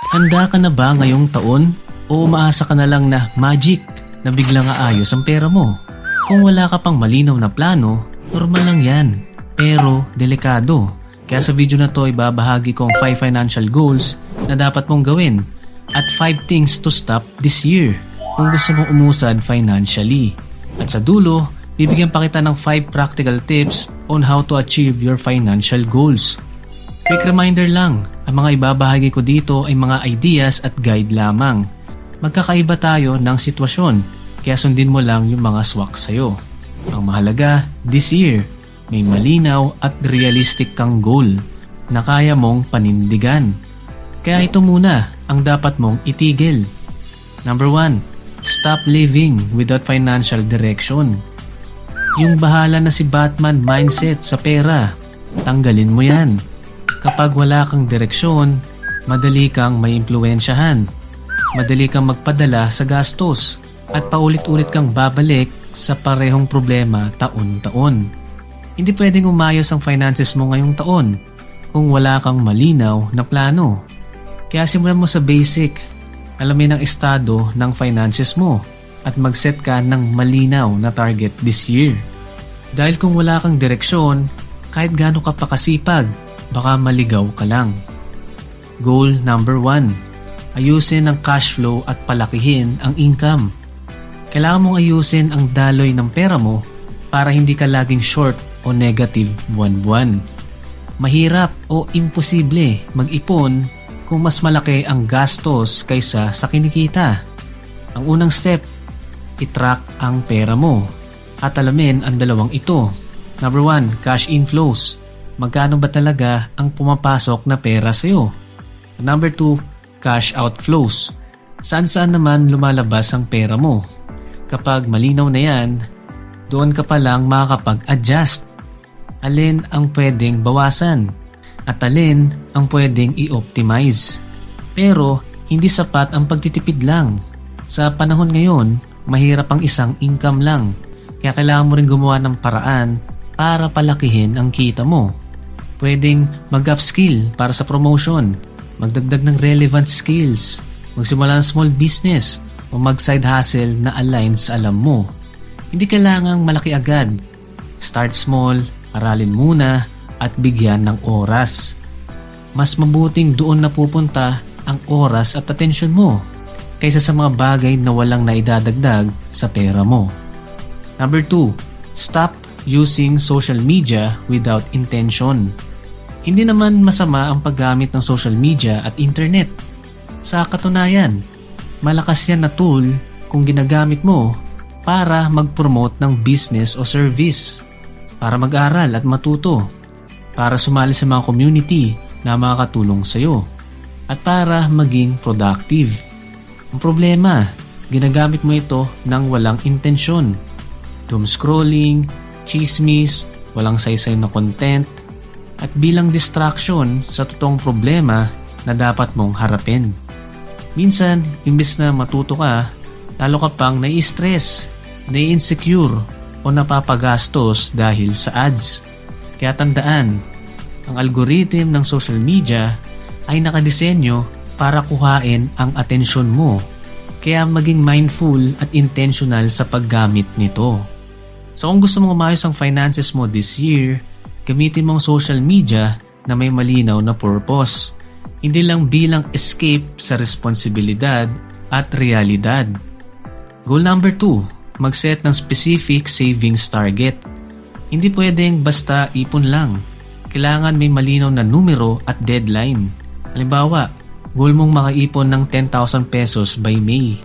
Handa ka na ba ngayong taon? O umaasa ka na lang na magic na biglang aayos ang pera mo? Kung wala ka pang malinaw na plano, normal lang yan. Pero delikado. Kaya sa video na to ibabahagi ko ang 5 financial goals na dapat mong gawin at 5 things to stop this year kung gusto mong umusad financially. At sa dulo, bibigyan pa kita ng 5 practical tips on how to achieve your financial goals. Quick reminder lang, ang mga ibabahagi ko dito ay mga ideas at guide lamang. Magkakaiba tayo ng sitwasyon, kaya sundin mo lang yung mga swak sa'yo. Ang mahalaga, this year, may malinaw at realistic kang goal na kaya mong panindigan. Kaya ito muna ang dapat mong itigil. Number 1, stop living without financial direction. Yung bahala na si Batman mindset sa pera, tanggalin mo yan. Kapag wala kang direksyon, madali kang may impluwensyahan. Madali kang magpadala sa gastos at paulit-ulit kang babalik sa parehong problema taon-taon. Hindi pwedeng umayos ang finances mo ngayong taon kung wala kang malinaw na plano. Kaya simulan mo sa basic, alamin ang estado ng finances mo at mag-set ka ng malinaw na target this year. Dahil kung wala kang direksyon, kahit gaano ka pa kasipag, baka maligaw ka lang. Goal number 1. Ayusin ang cash flow at palakihin ang income. Kailangan mong ayusin ang daloy ng pera mo para hindi ka laging short o negative buwan-buwan. Mahirap o imposible mag-ipon kung mas malaki ang gastos kaysa sa kinikita. Ang unang step, i-track ang pera mo at alamin ang dalawang ito. Number 1, cash inflows. Magkano ba talaga ang pumapasok na pera sa'yo? Number 2, cash outflows. Saan-saan naman lumalabas ang pera mo? Kapag malinaw na yan, doon ka pa lang makakapag-adjust. Alin ang pwedeng bawasan at alin ang pwedeng i-optimize. Pero hindi sapat ang pagtitipid lang. Sa panahon ngayon, mahirap ang isang income lang. Kaya kailangan mo rin gumawa ng paraan para palakihin ang kita mo. Pwedeng mag-upskill para sa promotion, magdagdag ng relevant skills, magsimula ng small business o mag-side hustle na align sa alam mo. Hindi kailangang malaki agad. Start small, aralin muna at bigyan ng oras. Mas mabuting doon na pupunta ang oras at atensyon mo kaysa sa mga bagay na walang naidadagdag sa pera mo. Number 2, stop using social media without intention. Hindi naman masama ang paggamit ng social media at internet. Sa katunayan, malakas yan na tool kung ginagamit mo para mag-promote ng business o service, para mag-aral at matuto, para sumali sa mga community na makakatulong sa iyo, at para maging productive. Ang problema, ginagamit mo ito nang walang intensyon. Doom scrolling, chismis, walang saysay na content, at bilang distraction sa totoong problema na dapat mong harapin. Minsan, imbes na matuto ka, lalo ka pang nai-stress, nai-insecure o napapagastos dahil sa ads. Kaya tandaan, ang algorithm ng social media ay nakadisenyo para kuhain ang atensyon mo. Kaya maging mindful at intentional sa paggamit nito. So kung gusto mong umayos ang finances mo this year, gamitin mo ang social media na may malinaw na purpose. Hindi lang bilang escape sa responsibilidad at realidad. Goal number 2, mag-set ng specific savings target. Hindi pwedeng basta ipon lang. Kailangan may malinaw na numero at deadline. Halimbawa, goal mong makaipon ng 10,000 pesos by May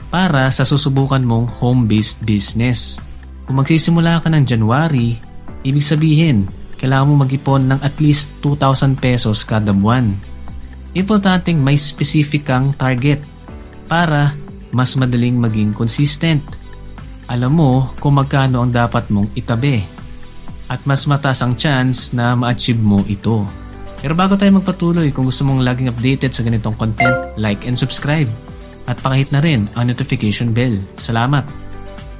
para sa susubukan mong home-based business. Kung magsisimula ka ng January, ibig sabihin, kailangan mo mag-ipon ng at least 2,000 pesos kada buwan. Importanteng may specific kang target para mas madaling maging consistent. Alam mo kung magkano ang dapat mong itabi at mas mataas ang chance na ma-achieve mo ito. Pero bago tayo magpatuloy, kung gusto mong laging updated sa ganitong content, like and subscribe at pakihit na rin ang notification bell. Salamat!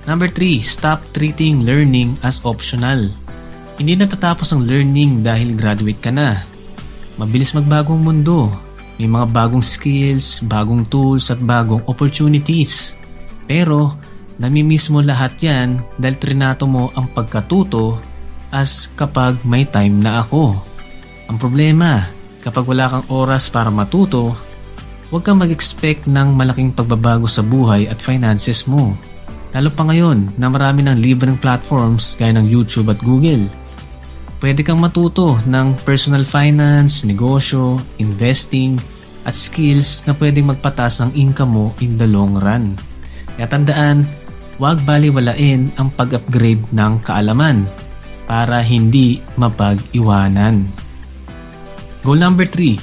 Number 3, stop treating learning as optional. Hindi natatapos ang learning dahil graduate ka na. Mabilis magbagong mundo. May mga bagong skills, bagong tools at bagong opportunities. Pero namimiss mo lahat yan dahil trinato mo ang pagkatuto as kapag may time na ako. Ang problema, kapag wala kang oras para matuto, huwag kang mag-expect ng malaking pagbabago sa buhay at finances mo. Lalo pa ngayon na marami ng libreng platforms gaya ng YouTube at Google. Pwede kang matuto ng personal finance, negosyo, investing, at skills na pwedeng magpataas ng income mo in the long run. Kaya tandaan, huwag baliwalain ang pag-upgrade ng kaalaman para hindi mapag-iwanan. Goal number 3,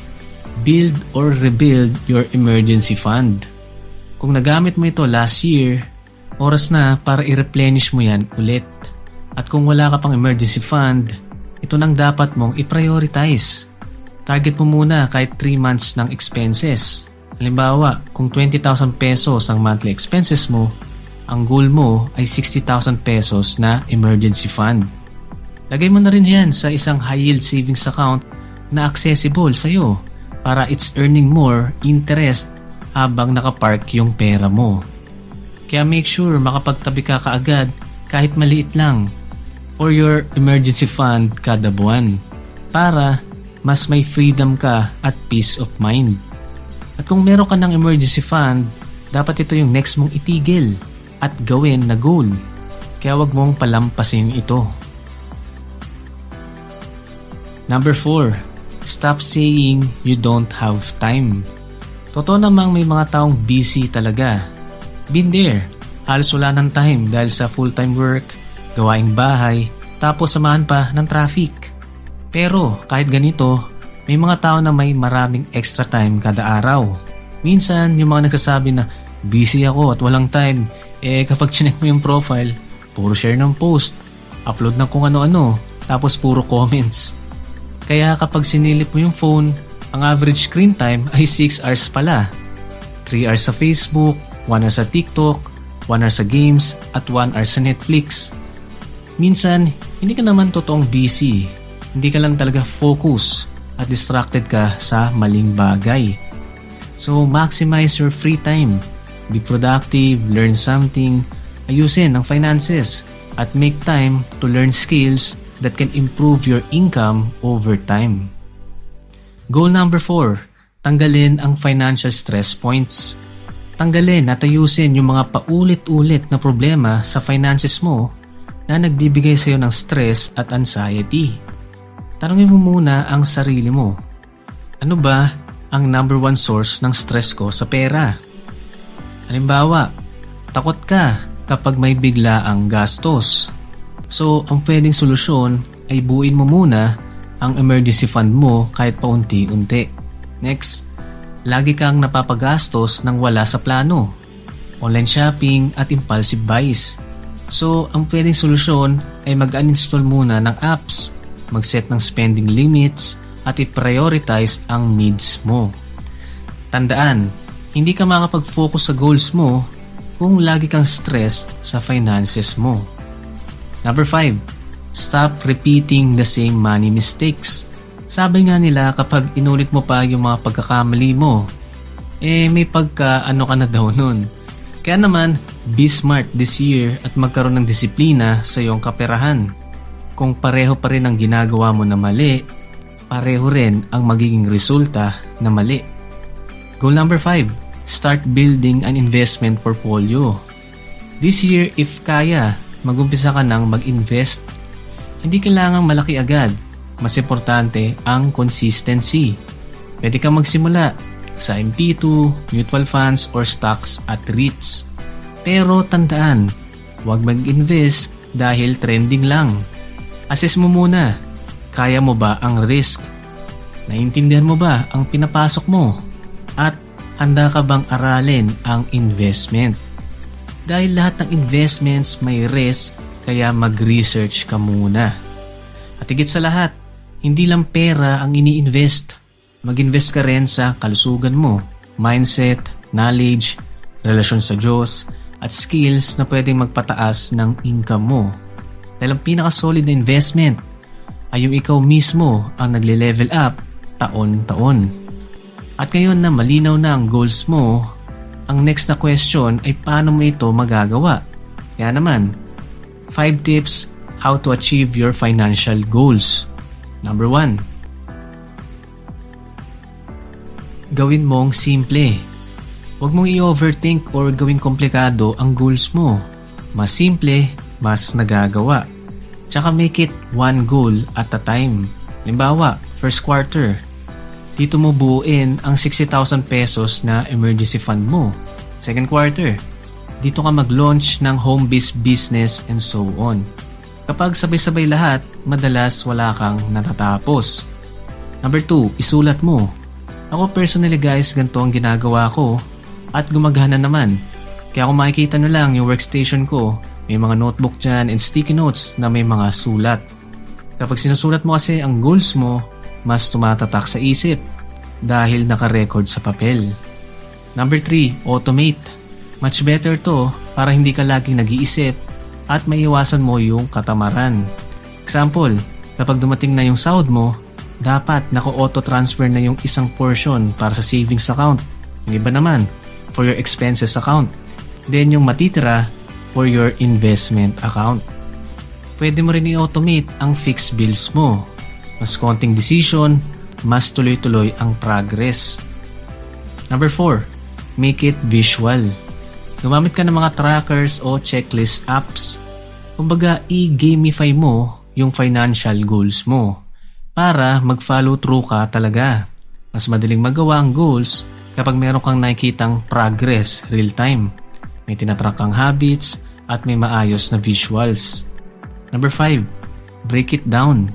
build or rebuild your emergency fund. Kung nagamit mo ito last year, oras na para i-replenish mo yan ulit. At kung wala ka pang emergency fund, ito nang dapat mong i-prioritize. Target mo muna kahit 3 months ng expenses. Halimbawa, kung 20,000 pesos ang monthly expenses mo, ang goal mo ay 60,000 pesos na emergency fund. Lagay mo na rin yan sa isang high yield savings account na accessible sa'yo para it's earning more interest habang nakapark yung pera mo. Kaya make sure makapagtabi ka kaagad kahit maliit lang for your emergency fund kada buwan para mas may freedom ka at peace of mind. At kung meron ka ng emergency fund, dapat ito yung next mong itigil at gawin na goal. Kaya wag mong palampasin ito. Number 4, stop saying you don't have time. Totoo namang may mga taong busy talaga. Been there. Halos wala ng time dahil sa full-time work, gawaing bahay, tapos samahan pa ng traffic. Pero kahit ganito, may mga tao na may maraming extra time kada araw. Minsan, yung mga nagsasabi na busy ako at walang time, kapag chinek mo yung profile, puro share ng post, upload ng kung ano-ano, tapos puro comments. Kaya kapag sinilip mo yung phone, ang average screen time ay 6 hours pala. 3 hours sa Facebook, 1 hour sa TikTok, 1 hour sa games, at 1 hour sa Netflix. Minsan, hindi ka naman totoong busy. Hindi ka lang talaga focus at distracted ka sa maling bagay. So, maximize your free time. Be productive, learn something, ayusin ang finances, at make time to learn skills that can improve your income over time. Goal number 4, tanggalin ang financial stress points. Tanggalin at ayusin yung mga paulit-ulit na problema sa finances mo na nagbibigay sa iyo ng stress at anxiety. Tanungin mo muna ang sarili mo. Ano ba ang number 1 source ng stress ko sa pera? Halimbawa, takot ka kapag may bigla ang gastos. So, ang pwedeng solusyon ay buuin mo muna ang emergency fund mo kahit paunti-unti. Next, lagi kang napapagastos nang wala sa plano. Online shopping at impulsive buys. So, ang pwedeng solusyon ay mag-uninstall muna ng apps, mag-set ng spending limits, at i-prioritize ang needs mo. Tandaan, hindi ka makapag-focus sa goals mo kung lagi kang stressed sa finances mo. Number 5, stop repeating the same money mistakes. Sabi nga nila kapag inulit mo pa yung mga pagkakamali mo, may pagka-ano ka na daw nun. Kaya naman, be smart this year at magkaroon ng disiplina sa iyong kaperahan. Kung pareho pa rin ang ginagawa mo na mali, pareho rin ang magiging resulta na mali. Goal number 5, start building an investment portfolio. This year, if kaya, mag-umpisa ka nang mag-invest. Hindi kailangang malaki agad. Mas importante ang consistency. Pwede kang magsimula sa MP2, mutual funds, or stocks at REITs. Pero tandaan, huwag mag-invest dahil trending lang. Assess mo muna, kaya mo ba ang risk? Naintindihan mo ba ang pinapasok mo? At handa ka bang aralin ang investment? Dahil lahat ng investments may risk, kaya mag-research ka muna. At higit sa lahat, hindi lang pera ang ini-invest. Mag-invest ka rin sa kalusugan mo, mindset, knowledge, relasyon sa Diyos, at skills na pwedeng magpataas ng income mo. Dahil ang pinaka-solid na investment ay yung ikaw mismo ang nagle-level up taon-taon. At ngayon na malinaw na ang goals mo, ang next na question ay paano mo ito magagawa? Kaya naman, 5 tips how to achieve your financial goals. Number 1. Gawin mong simple. Huwag mong i-overthink or gawing komplikado ang goals mo. Mas simple, mas nagagawa. Tsaka make it one goal at a time. Halimbawa, first quarter, dito mo buuin ang 60,000 pesos na emergency fund mo. Second quarter, dito ka mag-launch ng home-based business and so on. Kapag sabay-sabay lahat, madalas wala kang natatapos. Number 2, isulat mo. Ako personally guys, ganito ang ginagawa ko at gumagana naman. Kaya kung makikita nyo lang yung workstation ko, may mga notebook dyan and sticky notes na may mga sulat. Kapag sinusulat mo kasi ang goals mo, mas tumatatak sa isip dahil naka-record sa papel. Number 3, automate. Much better to para hindi ka laging nag-iisip at maiwasan mo yung katamaran. Example, kapag dumating na yung sahod mo, dapat naka-auto transfer na yung isang portion para sa savings account. Yung iba naman, for your expenses account. Then yung matitira for your investment account. Pwede mo rin i-automate ang fixed bills mo. Mas konting decision, mas tuloy-tuloy ang progress. Number 4, make it visual. Gumamit ka ng mga trackers o checklist apps. Kumbaga, i-gamify mo yung financial goals mo para mag-follow through ka talaga. Mas madaling magawa ang goals kapag meron kang nakikitang progress real time. May tinatrack kang habits at may maayos na visuals. Number 5, break it down.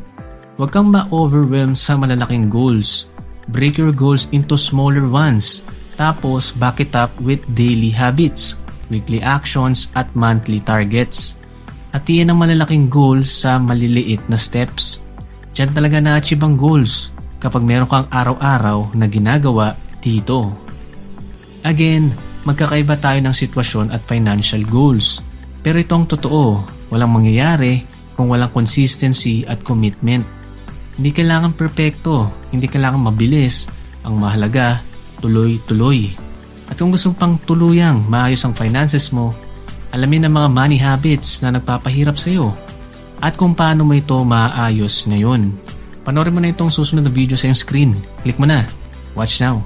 Huwag kang ma-overwhelm sa malalaking goals. Break your goals into smaller ones. Tapos, back it up with daily habits, weekly actions, at monthly targets. Hatiin ang malalaking goals sa maliliit na steps. Diyan talaga na-achieve ang goals kapag meron kang araw-araw na ginagawa dito. Again, magkakaiba tayo ng sitwasyon at financial goals. Pero itong totoo, walang mangyayari kung walang consistency at commitment. Hindi kailangan perpekto, hindi kailangan mabilis. Ang mahalaga, tuloy-tuloy. At kung gusto pang tuluyang maayos ang finances mo, alamin ang mga money habits na nagpapahirap sa iyo at kung paano mo ito maayos ngayon. Panoorin mo na itong susunod na video sa iyong screen. Click mo na. Watch now.